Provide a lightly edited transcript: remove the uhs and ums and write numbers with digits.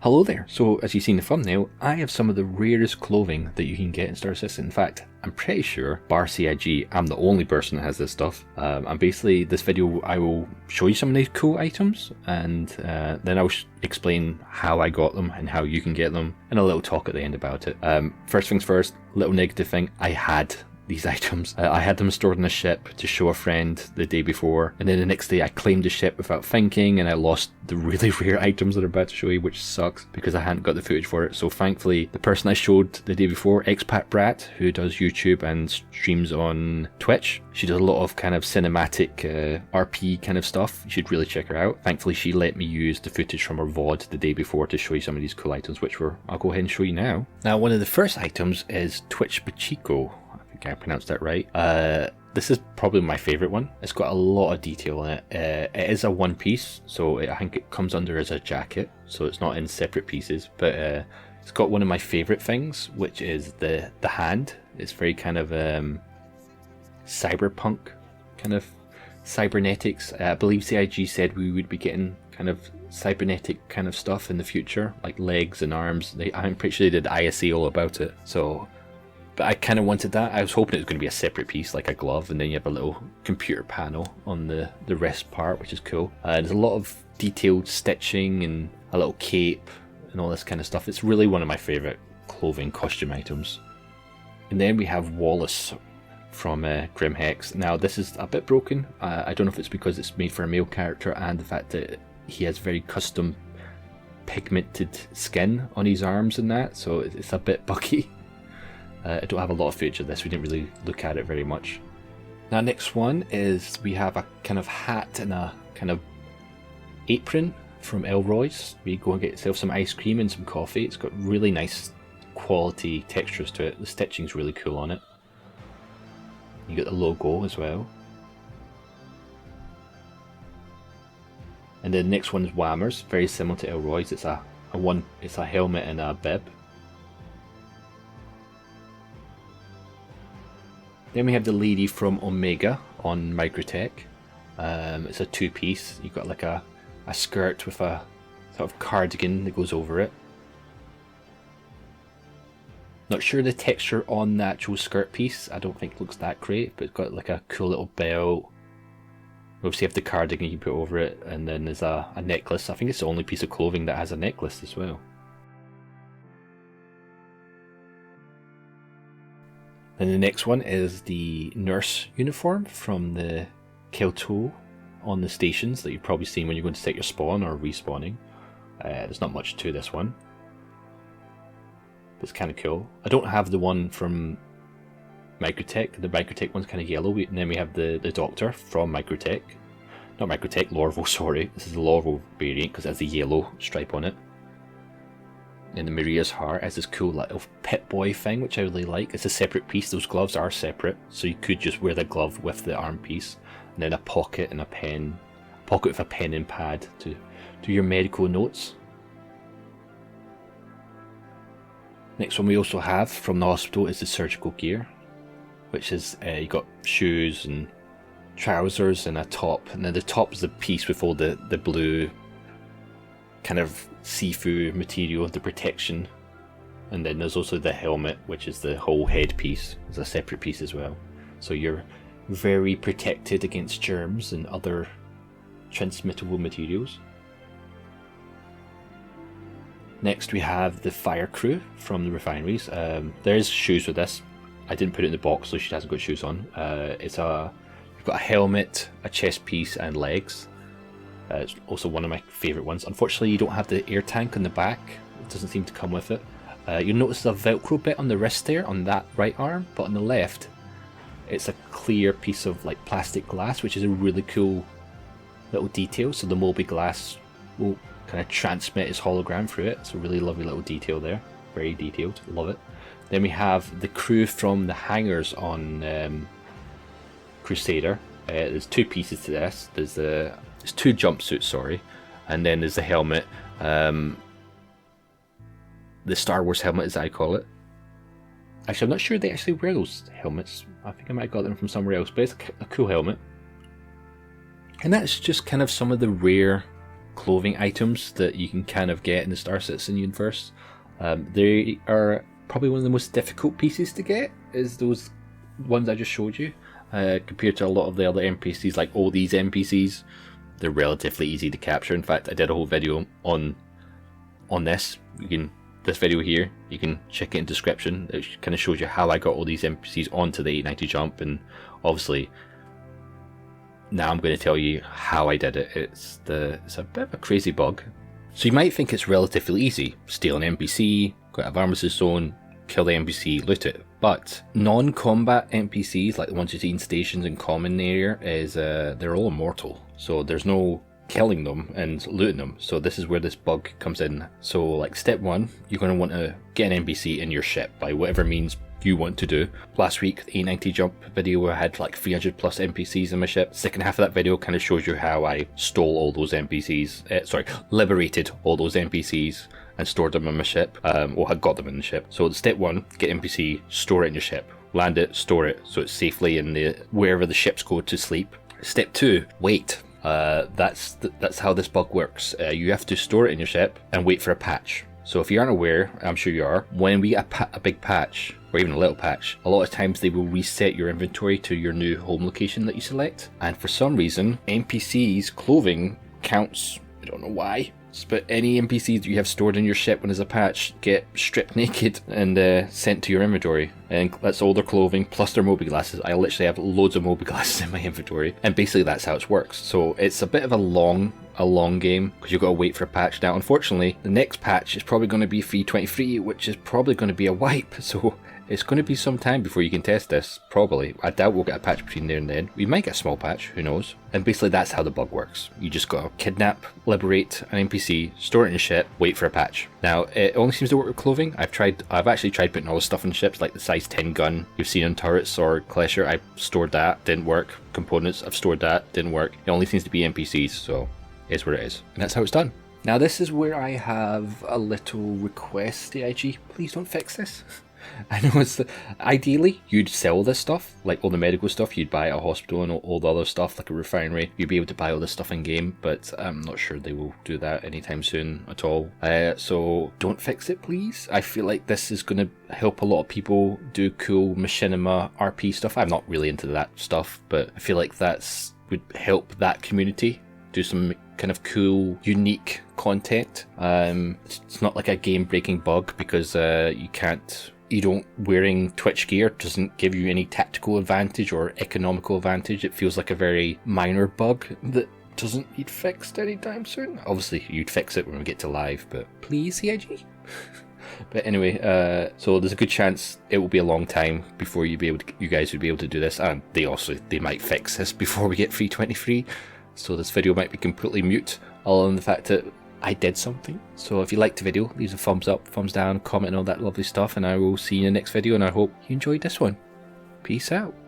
Hello there. So as you see in the thumbnail, I have some of the rarest clothing that you can get in Star Citizen. In fact, I'm pretty sure, bar CIG, I'm the only person that has this stuff. And basically, this video, I will show you some of these cool items, and then I'll explain how I got them and how you can get them, and a little talk at the end about it. First things first, little negative thing, I had these items. I had them stored on a ship to show a friend the day before, and then the next day I claimed the ship without thinking, and I lost the really rare items that I'm about to show you, which sucks because I hadn't got the footage for it. So thankfully, the person I showed the day before, ExpatBrat, who does YouTube and streams on Twitch, she does a lot of kind of cinematic RP kind of stuff. You should really check her out. Thankfully, she let me use the footage from her VOD the day before to show you some of these cool items, which I'll go ahead and show you now. Now, one of the first items is Twitch Pachiko. I pronounced that right. This is probably my favorite one. It's got a lot of detail in it. It is a one piece, so I think it comes under as a jacket, so it's not in separate pieces, but it's got one of my favorite things, which is the hand. It's very kind of cyberpunk, kind of cybernetics. I believe CIG said we would be getting kind of cybernetic kind of stuff in the future, like legs and arms. I'm pretty sure they did ISA all about it, so. But I kind of wanted that. I was hoping it was going to be a separate piece, like a glove, and then you have a little computer panel on the rest part, which is cool. There's a lot of detailed stitching and a little cape and all this kind of stuff. It's really one of my favourite clothing costume items. And then we have Wallace from Grim Hex. Now this is a bit broken. I don't know if it's because it's made for a male character and the fact that he has very custom pigmented skin on his arms and that, so it's a bit buggy. I don't have a lot of footage of this, we didn't really look at it very much. Now next one is we have a kind of hat and a kind of apron from Elroy's. We go and get yourself some ice cream and some coffee. It's got really nice quality textures to it. The stitching's really cool on it. You get the logo as well. And then the next one is Whammers, very similar to Elroy's. It's a helmet and a bib. Then we have the lady from Omega on Microtech. It's a two-piece. You've got like a skirt with a sort of cardigan that goes over it. Not sure the texture on the actual skirt piece. I don't think it looks that great, but it's got like a cool little belt. Obviously you have the cardigan you put over it, and then there's a necklace. I think it's the only piece of clothing that has a necklace as well. And the next one is the nurse uniform from the Kelto on the stations that you've probably seen when you're going to set your spawn or respawning. There's not much to this one. It's kind of cool. I don't have the one from Microtech. The Microtech one's kind of yellow. And then we have the Doctor from Microtech. Not Microtech, Lorville, sorry. This is the Lorville variant because it has the yellow stripe on it. And the Maria's heart has this cool little Pip-Boy thing, which I really like. It's a separate piece. Those gloves are separate, so you could just wear the glove with the arm piece, and then a pocket and a pen, pocket with a pen and pad to do your medical notes. Next one we also have from the hospital is the surgical gear, which is you got shoes and trousers and a top, and then the top is the piece with all the blue kind of seafood material, the protection, and then there's also the helmet, which is the whole head piece. It's a separate piece as well, so you're very protected against germs and other transmittable materials. Next we have the fire crew from the refineries. There's shoes with this. I didn't put it in the box, so she hasn't got shoes on. You've got a helmet, a chest piece, and legs. It's also one of my favourite ones. Unfortunately, you don't have the air tank on the back. It doesn't seem to come with it. You'll notice a Velcro bit on the wrist there, on that right arm, but on the left, it's a clear piece of like plastic glass, which is a really cool little detail. So the Moby glass will kind of transmit its hologram through it. It's a really lovely little detail there. Very detailed. Love it. Then we have the crew from the hangars on Crusader. There's two pieces to this. There's two jumpsuits, sorry, and then there's the helmet. The Star Wars helmet, as I call it. Actually, I'm not sure they actually wear those helmets. I think I might have got them from somewhere else, but it's a cool helmet. And that's just kind of some of the rare clothing items that you can kind of get in the Star Citizen universe. They are probably one of the most difficult pieces to get, is those ones I just showed you, compared to a lot of the other NPCs. Like all these NPCs, they're relatively easy to capture. In fact, I did a whole video on this. This video here, you can check it in the description. It kind of shows you how I got all these NPCs onto the 890 jump, and obviously now I'm going to tell you how I did it. It's a bit of a crazy bug. So you might think it's relatively easy. Steal an NPC, go out of armistice zone, kill the NPC, loot it. But non-combat NPCs, like the ones you see in stations and common area, they're all immortal. So there's no killing them and looting them. So this is where this bug comes in. So like step one, you're going to want to get an NPC in your ship by whatever means you want to do. Last week, the 890 jump video, I had like 300 plus NPCs in my ship. Second half of that video kind of shows you how I stole all those NPCs, liberated all those NPCs and stored them in my ship, or had got them in the ship. So step one, get NPC, store it in your ship, land it, store it so it's safely in wherever the ships go to sleep. Step two, wait. That's how this bug works. You have to store it in your ship and wait for a patch. So if you aren't aware, I'm sure you are, when we get a big patch, or even a little patch, a lot of times they will reset your inventory to your new home location that you select. And for some reason, NPC's clothing counts, I don't know why, but any NPCs that you have stored in your ship when there's a patch get stripped naked and sent to your inventory. And that's all their clothing plus their Moby glasses. I literally have loads of Moby glasses in my inventory. And basically that's how it works. So it's a bit of a long game because you've got to wait for a patch. Now unfortunately, the next patch is probably going to be 3.23, which is probably going to be a wipe. So it's going to be some time before you can test this, probably. I doubt we'll get a patch between there and then. We might get a small patch, who knows. And basically that's how the bug works. You just got to kidnap, liberate an NPC, store it in your ship, wait for a patch. Now it only seems to work with clothing. I've actually tried putting all the stuff in ships, like the size 10 gun you've seen on turrets or Klesher. I stored that, didn't work. Components, I've stored that, didn't work. It only seems to be NPCs, so it's what it is. And that's how it's done. Now this is where I have a little request, AIG. Please don't fix this. I know ideally you'd sell this stuff, like all the medical stuff you'd buy at a hospital and all the other stuff like a refinery. You'd be able to buy all this stuff in game, but I'm not sure they will do that anytime soon at all. So don't fix it, please. I feel like this is going to help a lot of people do cool machinima RP stuff. I'm not really into that stuff, but I feel like would help that community do some kind of cool, unique content. It's not like a game-breaking bug because wearing Twitch gear doesn't give you any tactical advantage or economical advantage. It feels like a very minor bug that doesn't need fixed anytime soon. Obviously, you'd fix it when we get to live, but please, CIG. But anyway, so there's a good chance it will be a long time before you guys would be able to do this, and they might fix this before we get 323. So this video might be completely mute, other than the fact that I did something. So if you liked the video, leave a thumbs up, thumbs down, comment and all that lovely stuff, and I will see you in the next video, and I hope you enjoyed this one. Peace out.